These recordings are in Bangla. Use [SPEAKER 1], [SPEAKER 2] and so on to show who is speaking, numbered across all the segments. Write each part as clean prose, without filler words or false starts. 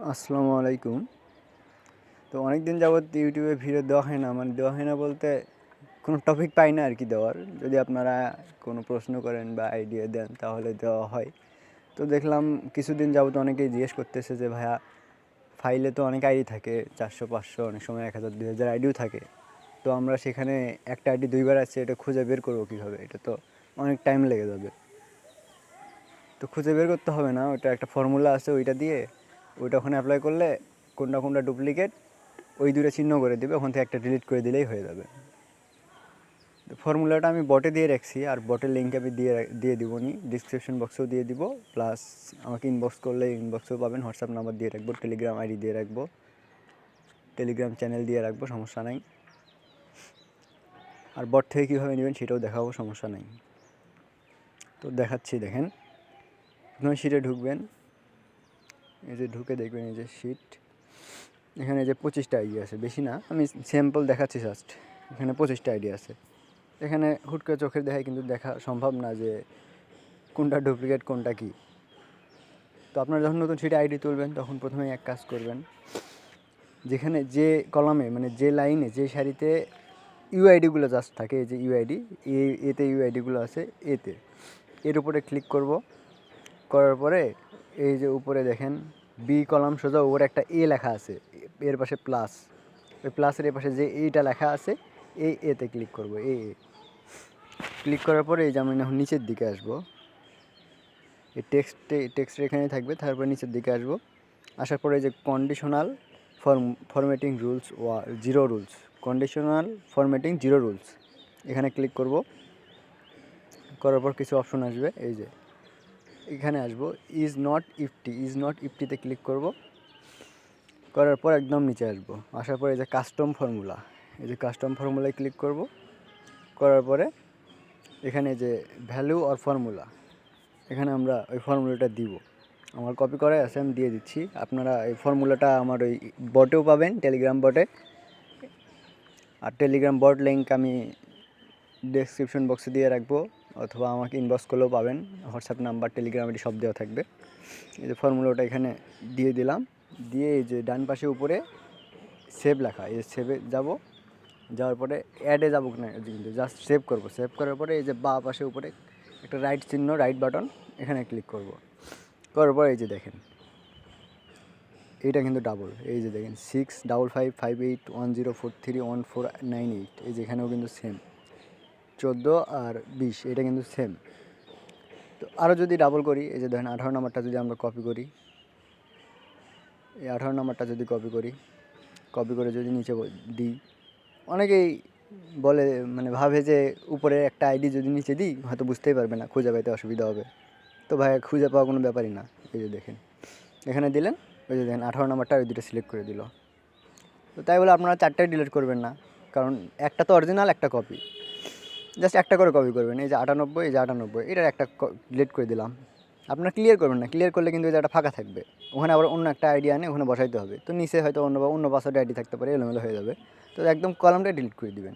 [SPEAKER 1] আসসালামু আলাইকুম। তো অনেক দিন যাবত ইউটিউবে ভিডিও দেওয়া হয় না, মানে দেওয়া হয় না বলতে কোনো টপিক পাই না আর কি দেওয়ার। যদি আপনারা কোনো প্রশ্ন করেন বা আইডিয়া দেন তাহলে দেওয়া হয়। তো দেখলাম কিছুদিন যাবত অনেকেই জিজ্ঞেস করতেছে যে ভাইয়া ফাইলে তো অনেক আইডি থাকে, 400 500, অনেক সময় 1000 2000 আইডিও থাকে। তো আমরা সেখানে একটা আইডি দুইবার আছে, এটা খুঁজে বের করবো কীভাবে? এটা তো অনেক টাইম লেগে যাবে। তো খুঁজে বের করতে হবে না, ওটা একটা ফর্মুলা আছে, ওইটা দিয়ে ওইটা ওখানে অ্যাপ্লাই করলে কোনটা কোনটা ডুপ্লিকেট ওই দুটো চিহ্ন করে দেবে, ওখান থেকে একটা ডিলিট করে দিলেই হয়ে যাবে। তো ফর্মুলাটা আমি বটে দিয়ে রাখছি, আর বটের লিঙ্ক আমি দিয়ে দিব নি, ডিসক্রিপশন বক্সেও দিয়ে দিব, প্লাস আমাকে ইনবক্স করলে ইনবক্সেও পাবেন। হোয়াটসঅ্যাপ নাম্বার দিয়ে রাখবো, টেলিগ্রাম আইডি দিয়ে রাখবো, টেলিগ্রাম চ্যানেল দিয়ে রাখবো, সমস্যা নাই। আর বট থেকে কীভাবে নেবেন সেটাও দেখাবো, সমস্যা নাই। তো দেখাচ্ছি, দেখেন। প্রথমে শিটে ঢুকবেন, এই যে ঢুকে দেখবেন এই যে শিট, এখানে যে 25টা আইডি আছে, বেশি না, আমি স্যাম্পল দেখাচ্ছি জাস্ট। এখানে 25টা আইডি আছে। এখানে হুট করে চোখের দেখায় কিন্তু দেখা সম্ভব না যে কোনটা ডুপ্লিকেট কোনটা কি। তো আপনারা যখন নতুন শিটে আইডি তুলবেন তখন প্রথমে এক কাজ করবেন, যেখানে যে কলামে মানে যে লাইনে যে সারিতে ইউআইডিগুলো জাস্ট থাকে, এই যে ইউআইডি, এতে ইউআইডিগুলো আছে, এর উপরে ক্লিক করব। করার পরে এই যে উপরে দেখেন বি কলাম সোজা উপরে একটা এ লেখা আছে, এর পাশে প্লাস, ওই প্লাসের এর পাশে যে এইটা লেখা আছে এতে ক্লিক করব। ক্লিক করার পরে এই যে আমি এখন নিচের দিকে আসবো, এই টেক্সটের এখানে থাকবে, তারপরে নিচের দিকে আসবো। আসার পরে যে conditional formatting rules zero rules, conditional formatting zero rules, এখানে ক্লিক করব। করার পর কিছু অপশন আসবে, এই যে এখানে আসবো, ইজ নট ইফটিতে ক্লিক করব। করার পর একদম নিচে আসবো, আসার পরে এই যে কাস্টম ফর্মুলা, এই যে কাস্টম ফর্মুলায় ক্লিক করব। করার পরে এখানে যে ভ্যালু অর ফর্মুলা, এখানে আমরা ওই ফর্মুলাটা দিব। আমার কপি করাই আছে, আমি দিয়ে দিচ্ছি। আপনারা এই ফর্মুলাটা আমার ওই বটেও পাবেন, টেলিগ্রাম বটে। আর টেলিগ্রাম বট লিঙ্ক আমি ডেসক্রিপশন বক্সে দিয়ে রাখবো, অথবা আমাকে ইনবক্স করলেও পাবেন। হোয়াটসঅ্যাপ নাম্বার, টেলিগ্রাম আইডি সব দেওয়া থাকবে। এই যে ফর্মুলাটা এখানে দিয়ে দিলাম, দিয়ে এই যে ডান পাশে উপরে সেভ লেখা, এই সেভে যাব। যাওয়ার পরে অ্যাডে যাবো না, কিন্তু জাস্ট সেভ করব। সেভ করার পরে এই যে বাঁ পাশে উপরে একটা রাইট চিহ্ন, রাইট বাটন, এখানে ক্লিক করব। করার পর এই যে দেখেন এইটা কিন্তু ডাবল, এই যে দেখেন 655810431498, এই যে এখানেও কিন্তু সেম 14 আর 20, এটা কিন্তু সেম। তো আরও যদি ডাবল করি, এই যে দেখেন 18 নাম্বারটা যদি আমরা কপি করি, এই 18 নাম্বারটা যদি কপি করে যদি নিচে দিই, অনেকেই বলে মানে ভাবে যে উপরে একটা আইডি যদি নিচে দিই হয়তো বুঝতেই পারবে না, খুঁজে পাইতে অসুবিধা হবে। তো ভাই খুঁজে পাওয়া কোনো ব্যাপারই না। এই যে দেখেন এখানে দিলেন, ওই যে দেখেন 18 নাম্বারটা ওই দুটো সিলেক্ট করে দিল। তো তাই বলে আপনারা 4টাই ডিলিট করবেন না, কারণ একটা তো অরিজিনাল, একটা কপি, জাস্ট একটা করে কপি করবেন। এই যে 98, এই যে 98, এটার একটা ডিলিট করে দিলাম। আপনারা ক্লিয়ার করবেন না, ক্লিয়ার করলে কিন্তু এই জায়গাটা ফাঁকা থাকবে, ওখানে আবার অন্য একটা আইডি আনে ওখানে বসাইতে হবে। তো নিচে হয়তো অন্য পাসওয়ার্ড আইডি থাকতে পারে, এলোমেলো হয়ে যাবে। তো একদম কলামটা ডিলিট করে দিবেন।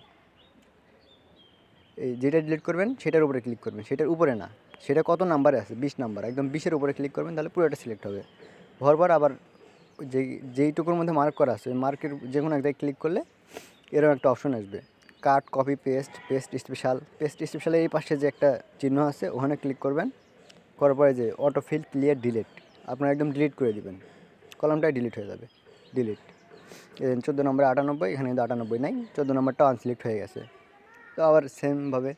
[SPEAKER 1] এই যেটা ডিলিট করবেন সেটার উপরে ক্লিক করবেন, সেটার উপরে না, সেটা কত নাম্বারে আছে, 20 নাম্বার, একদম 20-এর উপরে ক্লিক করবেন, তাহলে পুরোটা সিলেক্ট হবে। হওয়ার পর আবার যেইটুকুর মধ্যে মার্ক করা আছে ওই মার্কের যে কোনো এক জায়গায় ক্লিক করলে এরকম একটা অপশন আসবে, কাট কপি পেস্ট স্পেশালের এই পাশে যে একটা চিহ্ন আছে ওখানে ক্লিক করবেন। করার পরে যে অটো ফিল ক্লিয়ার ডিলিট, আপনারা একদম ডিলিট করে দিবেন, কলামটাই ডিলিট হয়ে যাবে। ডিলিট, 14 নম্বরে 98, এখানে কিন্তু 98 নাই, 14 নম্বরটা আনসিলেক্ট হয়ে গেছে। তো আবার সেমভাবে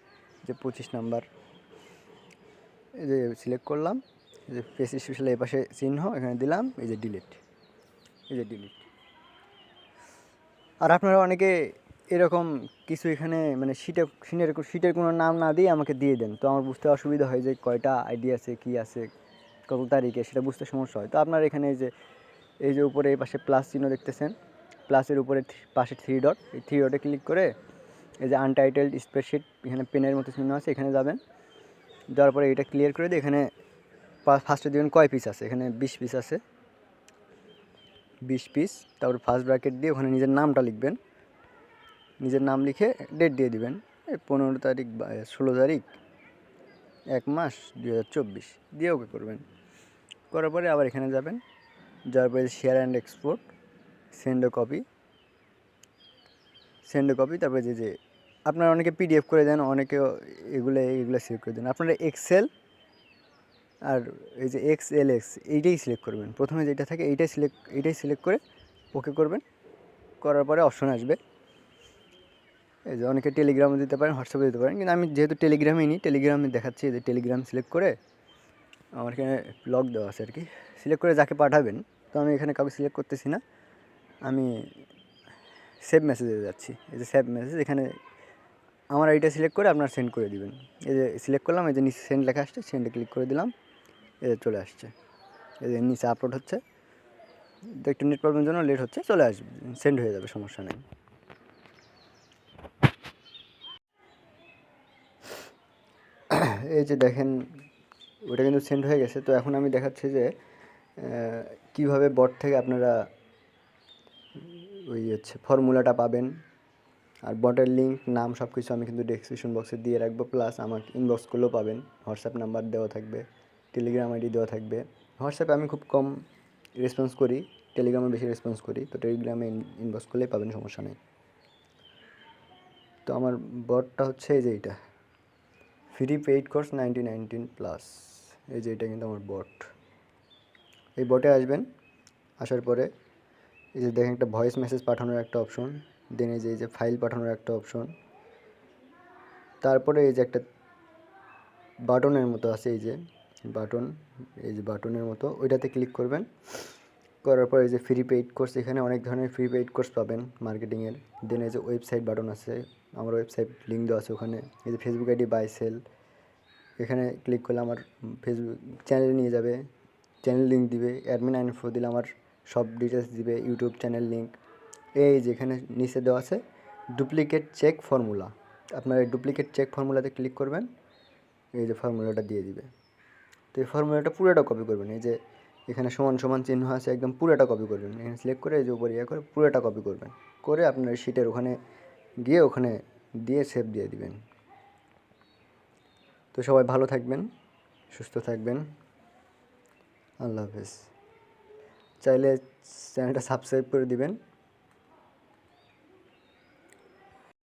[SPEAKER 1] যে 25 নাম্বার, এই যে সিলেক্ট করলাম, এই যে পেস্ট স্পেশাল এই পাশে চিহ্ন এখানে দিলাম, এই যে ডিলিট, এই যে ডিলিট। আর আপনারা অনেকে এরকম কিছু এখানে মানে শিটের কোনো নাম না দিয়ে আমাকে দিয়ে দেন, তো আমার বুঝতে অসুবিধা হয় যে কয়টা আইডি আছে, কী আছে, কত তারিখে, সেটা বুঝতে সমস্যা হয়। তো আপনার এখানে এই যে উপরে এই পাশে প্লাস চিহ্ন দেখতেছেন, প্লাসের উপরে পাশে 3 ডট, এই 3 ডটে ক্লিক করে এই যে আনটাইটেলড স্প্রেডশিট, এখানে পেনের মতো চিহ্ন আছে, এখানে যাবেন। যাওয়ার পরে এটা ক্লিয়ার করে দিয়ে এখানে ফার্স্টে দেবেন কয় পিস আছে, এখানে 20 পিস আছে, 20 পিস। তারপর ফার্স্ট ব্র্যাকেট দিয়ে ওখানে নিজের নামটা লিখবেন, নিজের নাম লিখে ডেট দিয়ে দিবেন, 15 তারিখ বা 16 তারিখ 1 মাস 2024 দিয়ে ওকে করবেন। করার পরে আবার এখানে যাবেন, যাওয়ার পরে share and export, send copy, তারপরে যে আপনারা অনেকে পিডিএফ করে দেন, অনেকে এগুলো সিলেক্ট করে দেন। আপনারা এক্সেল আর এই যে XLX এইটাই সিলেক্ট করবেন, প্রথমে যেটা থাকে এইটাই সিলেক্ট করে ওকে করবেন। করার পরে অপশন আসবে, এই যে অনেকে টেলিগ্রামে দিতে পারেন, হোয়াটসঅ্যাপে দিতে পারেন, কিন্তু আমি যেহেতু টেলিগ্রামে নিই, টেলিগ্রামে দেখাচ্ছি যে টেলিগ্রাম সিলেক্ট করে আমার এখানে লক দেওয়া আছে আর কি, সিলেক্ট করে যাকে পাঠাবেন। তো আমি এখানে কাউকে সিলেক্ট করতেছি না, আমি সেভ মেসেজে যাচ্ছি। এই যে সেভ মেসেজ, এখানে আমার এইটা সিলেক্ট করে আপনার সেন্ড করে দিবেন। এই যে সিলেক্ট করলাম, এই যে নিচে সেন্ড লেখা আসছে, সেন্ডে ক্লিক করে দিলাম, এই যে চলে আসছে। এই যে নিচে আপলোড হচ্ছে, তো একটু নেট প্রবলেমের জন্য লেট হচ্ছে, চলে আসবে, সেন্ড হয়ে যাবে, সমস্যা নেই। এই যে দেখেন ওটা কিন্তু সেন্ড হয়ে গেছে। তো এখন আমি দেখাচ্ছি যে কীভাবে বট থেকে আপনারা ওই ফর্মুলাটা পাবেন। আর বটের লিঙ্ক, নাম সব কিছু আমি কিন্তু ডেসক্রিপশন বক্সে দিয়ে রাখবো, প্লাস আমাকে ইনবক্স করলেও পাবেন। হোয়াটসঅ্যাপ নাম্বার দেওয়া থাকবে, টেলিগ্রাম আইডি দেওয়া থাকবে। হোয়াটসঅ্যাপে আমি খুব কম রেসপন্স করি, টেলিগ্রামে বেশি রেসপন্স করি, তো টেলিগ্রামে ইনবক্স করলেই পাবেন, সমস্যা নেই। তো আমার বটটা হচ্ছে এই যে এইটা, ফ্রি পেইড কোর্স 19+ এই যে এটা কিন্তু আমার বট। এই বটে আসবেন, আসার পরে এই যে দেখেন একটা ভয়েস মেসেজ পাঠানোর একটা অপশন, দেন এই যে ফাইল পাঠানোর একটা অপশন, তারপরে এই যে একটা বাটনের মতো আছে, এই যে বাটনের মতো, ওইটাতে ক্লিক করবেন। করার পর এই যে ফ্রি পেইড কোর্স, এখানে অনেক ধরনের ফ্রি পেইড কোর্স পাবেন মার্কেটিংয়ের। দেন এই যে ওয়েবসাইট বাটন আছে, আমার ওয়েবসাইট লিঙ্ক দেওয়া আছে ওখানে। এই যে ফেসবুক আইডি বাই সেল, এখানে ক্লিক করলে আমার ফেসবুক চ্যানেলে নিয়ে যাবে, চ্যানেল লিঙ্ক দিবে, অ্যাডমিন ইনফো দিলে আমার সব ডিটেলস দিবে, ইউটিউব চ্যানেল লিঙ্ক। এই যেখানে নিচে দেওয়া আছে ডুপ্লিকেট চেক ফর্মুলা, আপনার এই ডুপ্লিকেট চেক ফর্মুলাতে ক্লিক করবেন, এই যে ফর্মুলাটা দিয়ে দিবে। তো এই ফর্মুলাটা পুরোটা কপি করবেন, এই যে এখানে সমান সমান চিহ্ন আছে, একদম পুরোটা কপি করবেন। এখানে সিলেক্ট করে এই যে উপরে করে পুরোটা কপি করবেন, করে আপনার শিটের ওখানে গিয়ে ওখানে দিয়ে সেভ দিয়ে দিবেন। তো সবাই ভালো থাকবেন, সুস্থ থাকবেন, আল্লাহ হাফেজ। চাইলে চ্যানেলটা সাবস্ক্রাইব করে দিবেন।